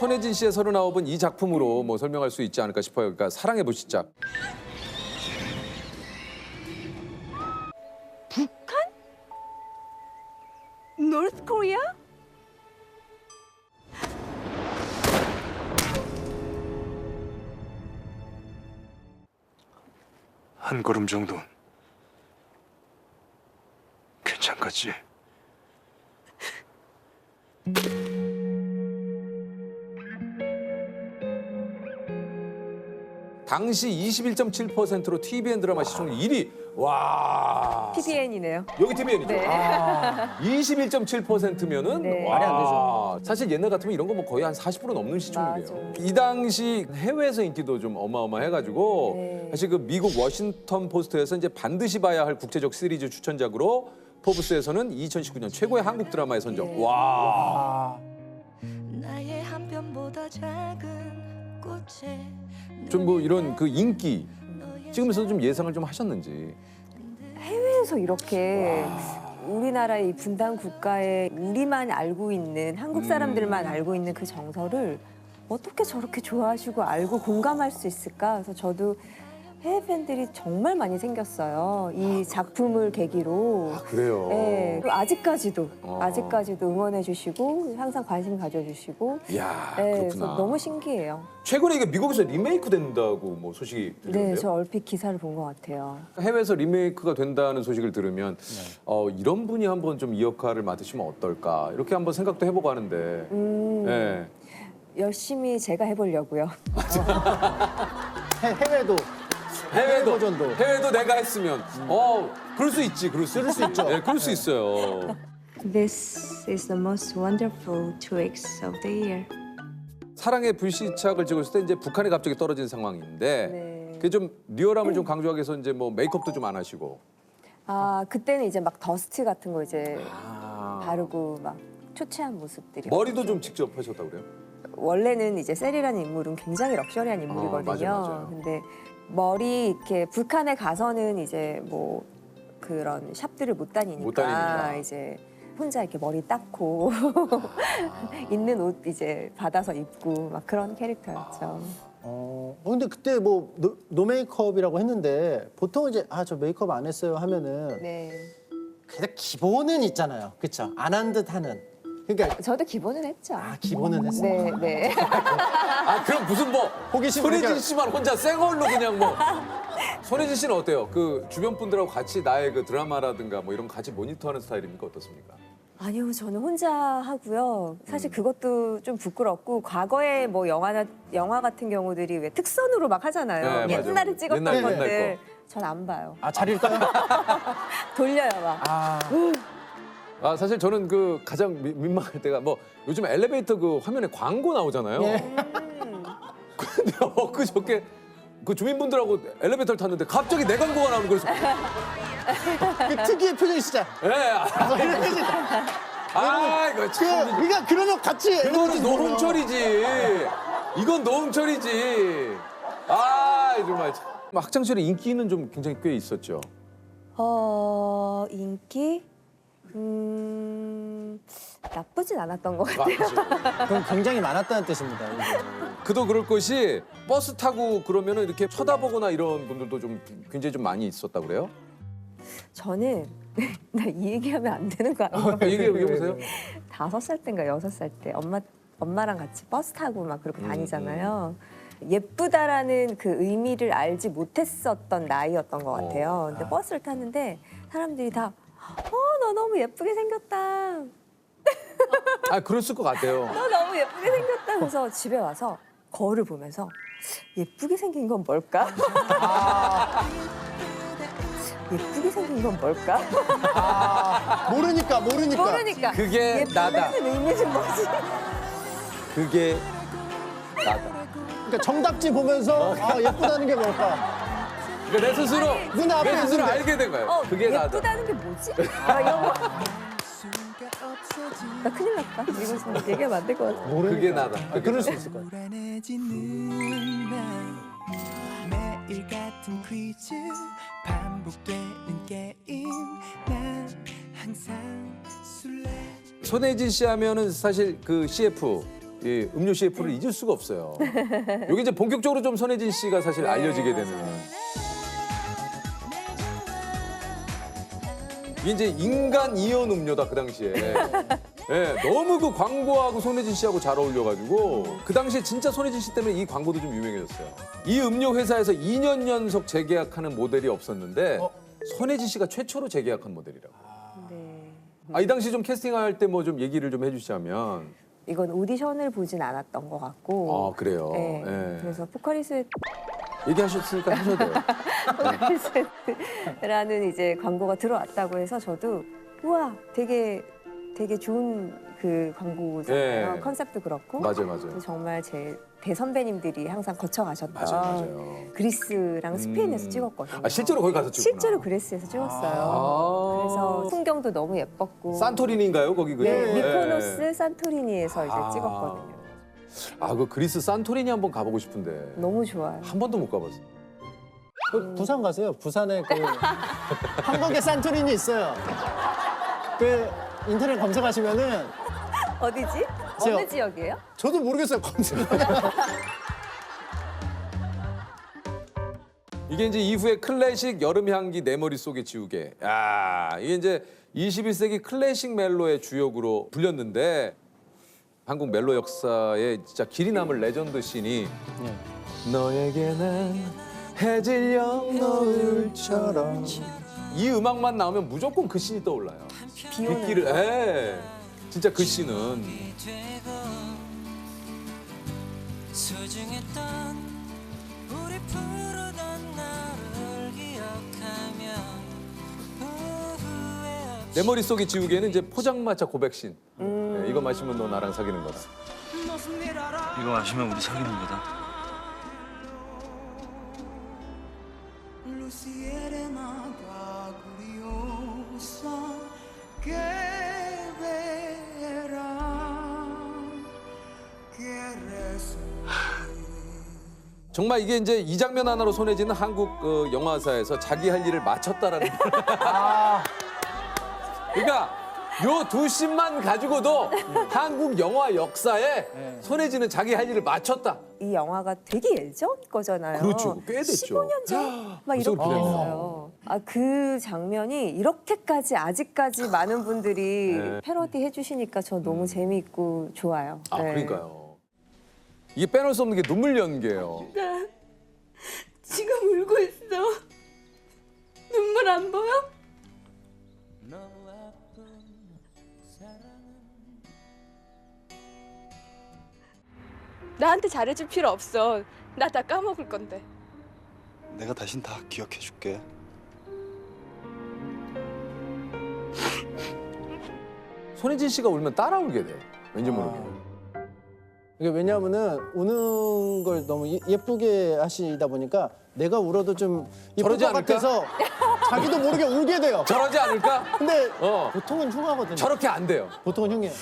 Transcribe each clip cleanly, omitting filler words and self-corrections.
손예진 씨의 39은 이 작품으로 뭐 설명할 수 있지 않을까 싶어요. 그러니까 사랑의 불시착. 북한? 노스 코리아? 한 걸음 정도는 괜찮겠지? 당시 21.7%로 TVN 드라마 시청률 1위. 와. TVN이네요. 여기 TVN이죠. 네. 21.7%면은 네. 말이 안 되죠. 사실 옛날 같으면 이런 거 뭐 거의 한 40% 넘는 시청률이에요. 맞아요. 이 당시 해외에서 인기도 좀 어마어마해가지고 네. 사실 그 미국 워싱턴 포스트에서 이제 반드시 봐야 할 국제적 시리즈 추천작으로 포브스에서는 2019년 최고의 한국 드라마에 선정. 네. 와. 나의 한 편보다 작은 꽃에 좀 뭐 이런 그 인기 찍으면서 좀 예상을 좀 하셨는지. 해외에서 이렇게 우리나라의 이 분단 국가에 우리만 알고 있는 한국 사람들만 알고 있는 그 정서를 어떻게 저렇게 좋아하시고 알고 공감할 수 있을까? 그래서 저도 해외 팬들이 정말 많이 생겼어요. 이 작품을 계기로. 그래요. 네, 그리고 아직까지도 어. 응원해 주시고 항상 관심 가져주시고. 이야, 네, 그렇구나. 그래서 너무 신기해요. 최근에 이게 미국에서 리메이크 된다고 뭐 소식이 들렸는데요. 네, 저 얼핏 기사를 본 것 같아요. 해외에서 리메이크가 된다는 소식을 들으면 이런 분이 한번 좀 이 역할을 맡으시면 어떨까 이렇게 한번 생각도 해보고 하는데. 네. 열심히 제가 해보려고요. 해외도 해외도 버전도. 해외도 내가 했으면 그럴 수 있지, 그럴 수 있죠. 네, 그럴 수 있어요. This is the most wonderful 2 weeks of the year. 사랑의 불시착을 찍었을 때 이제 북한에 갑자기 떨어진 상황인데 네. 그게 좀 리얼함을 좀 강조하기 위해서 이제 뭐 메이크업도 좀 안 하시고. 아, 그때는 이제 막 더스트 같은 거 이제 아. 바르고 막 초췌한 모습들이. 머리도 좀 직접 하셨다고 그래요? 원래는 이제 셀이라는 인물은 굉장히 럭셔리한 인물이거든요. 맞아요. 근데 머리 이렇게 북한에 가서는 이제 뭐 그런 샵들을 못 다니니까, 못 다니니까. 이제 혼자 이렇게 머리 닦고 있는 옷 이제 받아서 입고 막 그런 캐릭터였죠. 근데 그때 뭐 노 메이크업이라고 했는데 보통 이제 저 메이크업 안 했어요 하면은 네. 그래도 기본은 있잖아요. 그렇죠? 안 한 듯 하는. 그러니까 저도 기본은 했죠. 기본은 했어. 네, 네. 그럼 무슨 뭐 호기심 손예진 그러니까- 씨만 혼자 새 걸로 그냥 뭐. 손예진 씨는 어때요? 그 주변 분들하고 같이 나의 그 드라마라든가 뭐 이런 거 같이 모니터하는 스타일입니까? 어떻습니까? 아니요, 저는 혼자 하고요. 사실 그것도 좀 부끄럽고 과거에 뭐 영화 같은 경우들이 왜 특선으로 막 하잖아요. 네, 옛날에 맞아요. 찍었던 옛날 것들. 전 안 봐요. 잘 읽어요? 돌려요 막. 사실 저는 그 가장 민망할 때가 뭐 요즘 엘리베이터 그 화면에 광고 나오잖아요. 근데 엊그저께 그 주민분들하고 엘리베이터를 탔는데 갑자기 내 광고가 나오는 거예요. 그 특유의 표정이 진짜. 이거 참. 그러니까 그러면 같이 이거는 노홍철이지. 이건 노홍철이지. 정말. 학창 시절에 인기는 좀 굉장히 꽤 있었죠. 인기? 나쁘진 않았던 것 같아요. 그건 굉장히 많았다는 뜻입니다. 이게. 그도 그럴 것이 버스 타고 그러면은 이렇게 쳐다보거나 이런 분들도 좀 굉장히 좀 많이 있었다고 그래요? 저는 나 이 얘기하면 안 되는 거 아니에요? 얘기해보세요. 5살 때인가 6살 때 엄마랑 같이 버스 타고 막 그렇게 다니잖아요. 예쁘다라는 그 의미를 알지 못했었던 나이였던 것 같아요. 근데 버스를 탔는데 사람들이 다 너 너무 예쁘게 생겼다. 그랬을 것 같아요. 너 너무 예쁘게 생겼다. 그래서 집에 와서 거울을 보면서 예쁘게 생긴 건 뭘까? 예쁘게 생긴 건 뭘까? 모르니까. 모르니까. 그게 예쁘게 나다. 생긴 의미는 뭐지? 그게 나다. 그러니까 정답지 보면서 예쁘다는 게 뭘까? 그러니까 내 스스로 눈앞에 내 스스로 있는데. 알게 된 거예요. 그게 나다. 예쁘다는 게 뭐지? 이런 거. 나 큰일 났다. 이거 지금 얘기하면 안 될 것 같아. 그게 나다. 그럴 수 있을 거예요. 불안해지는 날 매일 같은 퀴즈 반복되는 게임 난 항상 술래 손예진 씨 하면은 사실 그 CF 이 음료 CF를 잊을 수가 없어요. 여기 이제 본격적으로 좀 손예진 씨가 사실 알려지게 되는. 이게 이제 인간 이온 음료다 그 당시에. 예, 너무 그 광고하고 손예진 씨하고 잘 어울려가지고 그 당시에 진짜 손예진 씨 때문에 이 광고도 좀 유명해졌어요. 이 음료 회사에서 2년 연속 재계약하는 모델이 없었는데 손예진 씨가 최초로 재계약한 모델이라고. 네. 이 당시 좀 캐스팅할 때 뭐 좀 얘기를 좀 해주시자면. 이건 오디션을 보진 않았던 것 같고. 아 그래요. 네. 예. 그래서 포카리스웨트 얘기하셨으니까 하셔도 돼요. 포카리스웨트라는 이제 광고가 들어왔다고 해서 저도 우와 되게 좋은 그 광고잖아요. 네. 컨셉도 그렇고. 맞아요. 정말 제 대선배님들이 항상 거쳐가셨던 맞아요. 그리스랑 스페인에서 찍었거든요. 아 실제로 거기 가서 찍었구나. 실제로 그리스에서 찍었어요. 아. 그래서 풍경도 너무 예뻤고. 산토리니인가요 거기 그죠? 네, 예. 미코노스 산토리니에서 이제 아. 찍었거든요. 그 그리스 산토리니 한번 가보고 싶은데 너무 좋아요. 한 번도 못 가봤어요. 그 부산 가세요. 부산에 그 한국에 산토리니 있어요. 그 인터넷 검색하시면은 어디지? 제가- 어느 지역이에요? 저도 모르겠어요. 검색. 이게 이제 이후에 클래식 여름 향기 내 머릿속에 지우개. 이게 이제 21세기 클래식 멜로의 주역으로 불렸는데 한국 멜로 역사에 진짜 길이 남을 레전드 씬이 너에게는 해질녘 노을처럼 이 음악만 나오면 무조건 그 씬이 떠올라요. 비 오는 빗길을 진짜 그 씬은 소중했던 우리 부르던 나를 기억하며 후회 내 머릿속에 지우개는 이제 포장마차 고백 씬. 네, 이거 마시면 너 나랑 사귀는 거다. 무슨 일 알아 이거 마시면 우리 사귀는 거다. Luciérena da curiosa que verá quieres 정말 이게 이제 이 장면 하나로 손예진은 한국 그 영화사에서 자기 할 일을 마쳤다라는. 그러니까 요 두 씬만 가지고도 한국 영화 역사에 손예진은 자기 할 일을 마쳤다. 이 영화가 되게 예전 거잖아요. 그렇죠. 꽤 됐죠. 15년 전? 막 벌써 이렇게 그렇게 됐어요. 그 장면이 이렇게까지 아직까지 많은 분들이 네. 패러디 해주시니까 저 너무 재미있고 좋아요. 네. 그러니까요. 이게 빼놓을 수 없는 게 눈물 연기예요. 지금 울고 있어. 눈물 안 보여? 나한테 잘해줄 필요 없어. 나 다 까먹을 건데. 내가 다신 다 기억해 줄게. 손예진 씨가 울면 따라 울게 돼. 왠지 모르게. 이게 왜냐하면은 우는 걸 너무 예쁘게 하시다 보니까 내가 울어도 좀 예쁠 저러지 것 않을까? 같아서 자기도 모르게 울게 돼요. 저러지 않을까? 근데 어. 보통은 흉하거든요. 저렇게 안 돼요. 보통은 흉해요.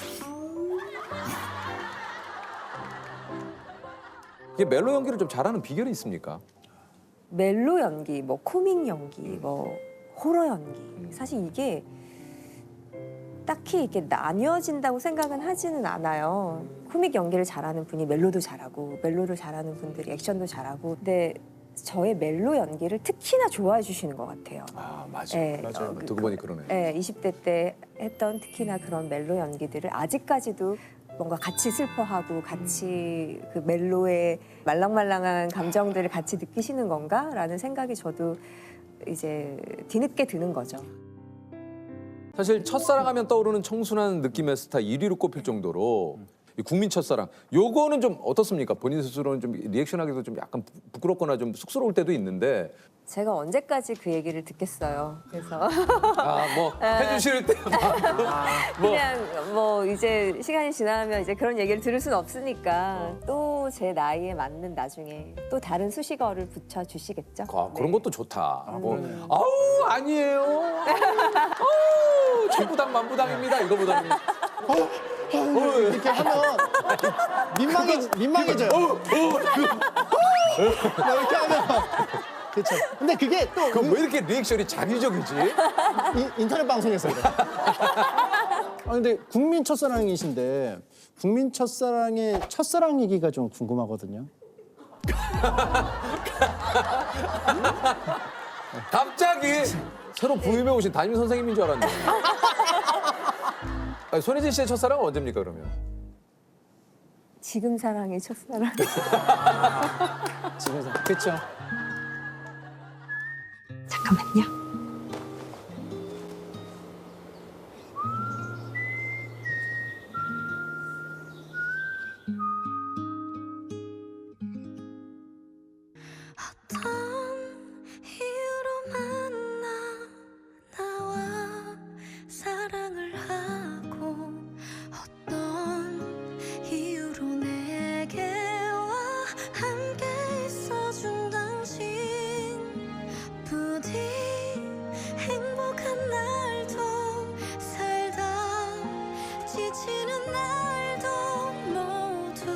이게 멜로 연기를 좀 잘하는 비결이 있습니까? 멜로 연기, 뭐 코믹 연기, 뭐 호러 연기. 사실 이게 딱히 이렇게 나뉘어진다고 생각은 하지는 않아요. 코믹 연기를 잘하는 분이 멜로도 잘하고, 멜로를 잘하는 분들이 액션도 잘하고. 근데 저의 멜로 연기를 특히나 좋아해 주시는 것 같아요. 맞아. 네, 맞아요. 듣고 보니 그러네. 네, 20대 때 했던 특히나 그런 멜로 연기들을 아직까지도 뭔가 같이 슬퍼하고 같이 그 멜로의 말랑말랑한 감정들을 같이 느끼시는 건가라는 생각이 저도 이제 뒤늦게 드는 거죠. 사실 첫사랑하면 떠오르는 청순한 느낌의 스타 1위로 꼽힐 정도로 이 국민 첫사랑. 요거는 좀 어떻습니까? 본인 스스로는 좀 리액션하기도 좀 약간 부끄럽거나 좀 쑥스러울 때도 있는데 제가 언제까지 그 얘기를 듣겠어요. 그래서 뭐 해주실 때 그냥 뭐 이제 시간이 지나면 이제 그런 얘기를 들을 수는 없으니까 또 제 나이에 맞는 나중에 또 다른 수식어를 붙여 주시겠죠. 그런 것도 좋다. 뭐 아우 아니에요. 아우 전부당 만부당입니다. 이거보다는 이렇게 하면 민망해져요. 이렇게 하면 그렇죠. 근데 그게 또 그럼 왜 이렇게 리액션이 자기적이지? 인터넷 방송에서 그래. 근데 국민 첫사랑이신데 국민 첫사랑의 첫사랑 얘기가 좀 궁금하거든요. 갑자기 새로 부임해 오신 담임 선생님인 줄 알았네. 아니, 손예진 씨의 첫사랑은 언제입니까 그러면? 지금 사랑의 첫사랑. 집에서. 그렇죠. 잠깐만요. 어떤 이유로 만나 나와 사랑을 하고 어떤 이유로 내게와 함께 있어준 당신 부디 행복한 날도 살다 지치는 날도 모두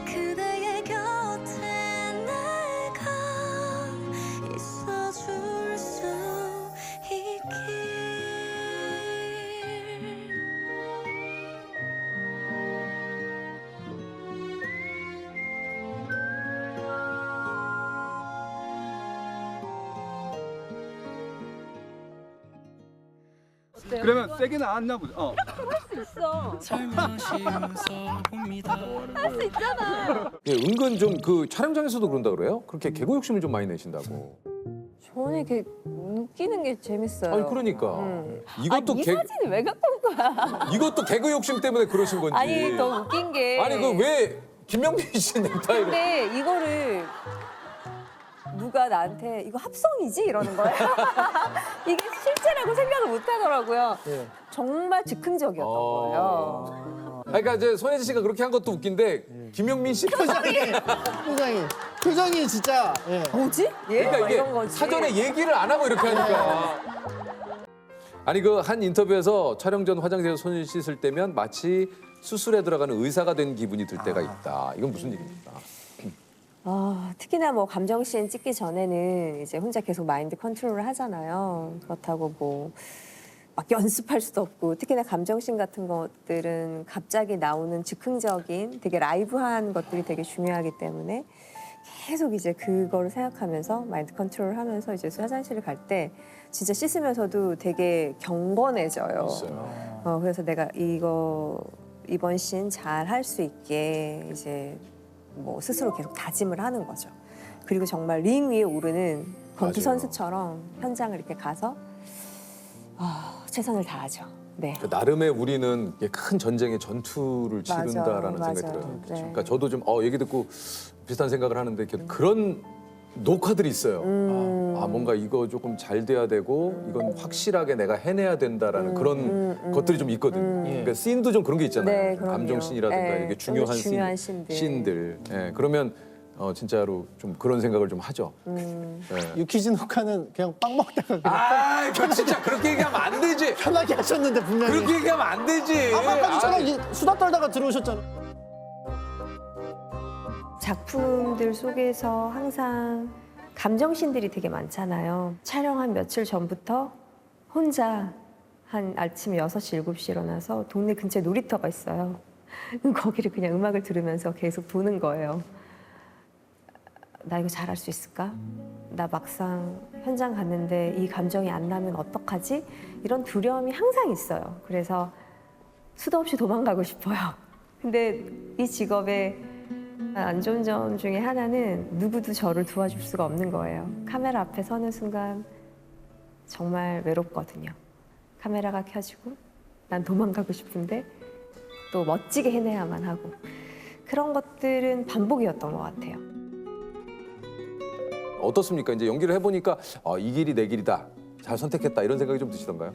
그대의 곁에 내가 있어줄 수 있길. 그러면 세게 나왔나 보죠. 살며시 웃어봅니다. 예, 은근 좀 그 촬영장에서도 그런다 그래요? 그렇게 개그 욕심을 좀 많이 내신다고. 저는 이렇게 웃기는 게 재밌어요. 아니 그러니까 이것도 이 개 사진을 왜 갖고 온 거야? 이것도 개그 욕심 때문에 그러신 건지. 아니 더 웃긴 게. 아니 그 왜 김명민 씨 넥타이를? 근데 이거를 누가 나한테 이거 합성이지 이러는 거예요. 이게 실제라고 생각을 못 하더라고요. 예. 정말 즉흥적이었던 거예요. 그러니까 이제 손예진 씨가 그렇게 한 것도 웃긴데 김명민 씨 표정이 진짜. 예. 뭐지? 예? 그러니까 막 이게 이런 거지. 사전에 얘기를 안 하고 이렇게 하니까. 아니 그 한 인터뷰에서 촬영 전 화장실에서 손을 씻을 때면 마치 수술에 들어가는 의사가 된 기분이 들 때가 있다. 이건 무슨 얘기입니까? 특히나 뭐 감정씬 찍기 전에는 이제 혼자 계속 마인드 컨트롤을 하잖아요. 그렇다고 뭐 막 연습할 수도 없고 특히나 감정씬 같은 것들은 갑자기 나오는 즉흥적인 되게 라이브한 것들이 되게 중요하기 때문에 계속 이제 그거를 생각하면서 마인드 컨트롤을 하면서 이제 화장실을 갈 때 진짜 씻으면서도 되게 경건해져요. 그래서 내가 이번 씬 잘 할 수 있게 이제 뭐 스스로 계속 다짐을 하는 거죠. 그리고 정말 링 위에 오르는 권투 맞아요. 선수처럼 현장을 이렇게 가서 최선을 다하죠. 네. 그 나름의 우리는 큰 전쟁의 전투를 맞아, 치른다라는 맞아. 생각이 들어요. 네. 그러니까 저도 좀 얘기 듣고 비슷한 생각을 하는,데 그런 녹화들이 있어요. 뭔가 이거 조금 잘 돼야 되고 이건 확실하게 내가 해내야 된다라는 그런 것들이 좀 있거든요. 그러니까 씬도 좀 그런 게 있잖아요. 네, 좀 그럼요. 감정 씬이라든가 네, 이게 좀 중요한 중요한 씬들. 예, 그러면 진짜로 좀 그런 생각을 좀 하죠. 예. 유퀴즈 녹화는 그냥 빵 먹다가 그냥 아, 그 진짜 그렇게 얘기하면 안 되지. 편하게 하셨는데 분명히. 그렇게 얘기하면 안 되지. 아까까지 저랑 수다 떨다가 들어오셨잖아. 작품들 속에서 항상 감정씬들이 되게 많잖아요. 촬영 한 며칠 전부터 혼자 한 아침 6시, 7시 일어나서 동네 근처에 놀이터가 있어요. 거기를 그냥 음악을 들으면서 계속 도는 거예요. 나 이거 잘할 수 있을까? 나 막상 현장 갔는데 이 감정이 안 나면 어떡하지? 이런 두려움이 항상 있어요. 그래서 수도 없이 도망가고 싶어요. 근데 이 직업의 안 좋은 점 중에 하나는 누구도 저를 도와줄 수가 없는 거예요. 카메라 앞에 서는 순간 정말 외롭거든요. 카메라가 켜지고 난 도망가고 싶은데 또 멋지게 해내야만 하고 그런 것들은 반복이었던 것 같아요. 어떻습니까? 이제 연기를 해보니까 이 길이 내 길이다. 잘 선택했다. 이런 생각이 좀 드시던가요?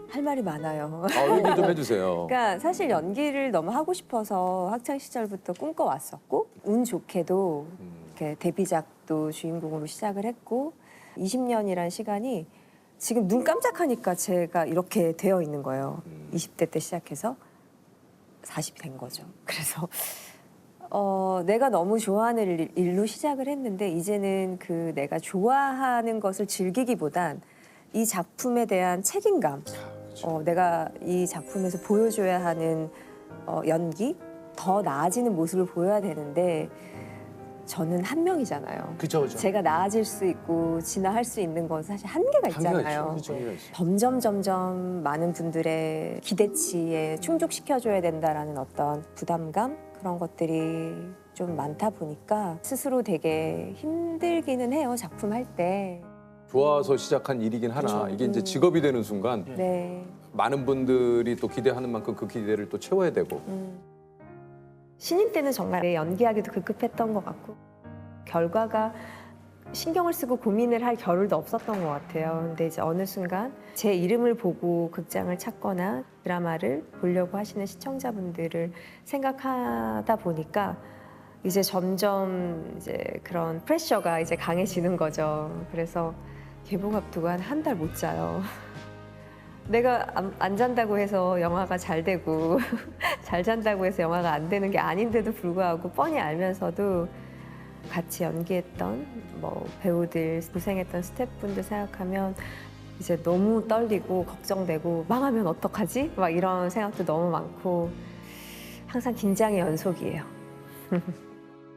할 말이 많아요. 얘기 좀 해주세요. 그러니까 사실 연기를 너무 하고 싶어서 학창 시절부터 꿈꿔왔었고 운 좋게도 이렇게 데뷔작도 주인공으로 시작을 했고 20년이란 시간이 지금 눈 깜짝하니까 제가 이렇게 되어 있는 거예요. 20대 때 시작해서 40이 된 거죠. 그래서 내가 너무 좋아하는 일로 시작을 했는데 이제는 그 내가 좋아하는 것을 즐기기보단 이 작품에 대한 책임감 내가 이 작품에서 보여줘야 하는 연기, 더 나아지는 모습을 보여야 되는데 저는 한 명이잖아요. 그죠. 제가 나아질 수 있고 진화할 수 있는 건 사실 한계가 있잖아요. 한계가 있어. 점점 많은 분들의 기대치에 충족시켜줘야 된다라는 어떤 부담감 그런 것들이 좀 많다 보니까 스스로 되게 힘들기는 해요. 작품 할 때. 좋아서 시작한 일이긴 하나 그쵸. 이게 이제 직업이 되는 순간 네. 많은 분들이 또 기대하는 만큼 그 기대를 또 채워야 되고 신인 때는 정말 연기하기도 급급했던 것 같고 결과가 신경을 쓰고 고민을 할 겨를도 없었던 것 같아요. 근데 이제 어느 순간 제 이름을 보고 극장을 찾거나 드라마를 보려고 하시는 시청자분들을 생각하다 보니까 이제 점점 이제 그런 프레셔가 이제 강해지는 거죠. 그래서 개봉 앞두고 한 달 못 자요. 내가 안 잔다고 해서 영화가 잘 되고 잘 잔다고 해서 영화가 안 되는 게 아닌데도 불구하고 뻔히 알면서도 같이 연기했던 뭐 배우들 고생했던 스태프분들 생각하면 이제 너무 떨리고 걱정되고 망하면 어떡하지? 막 이런 생각도 너무 많고 항상 긴장의 연속이에요.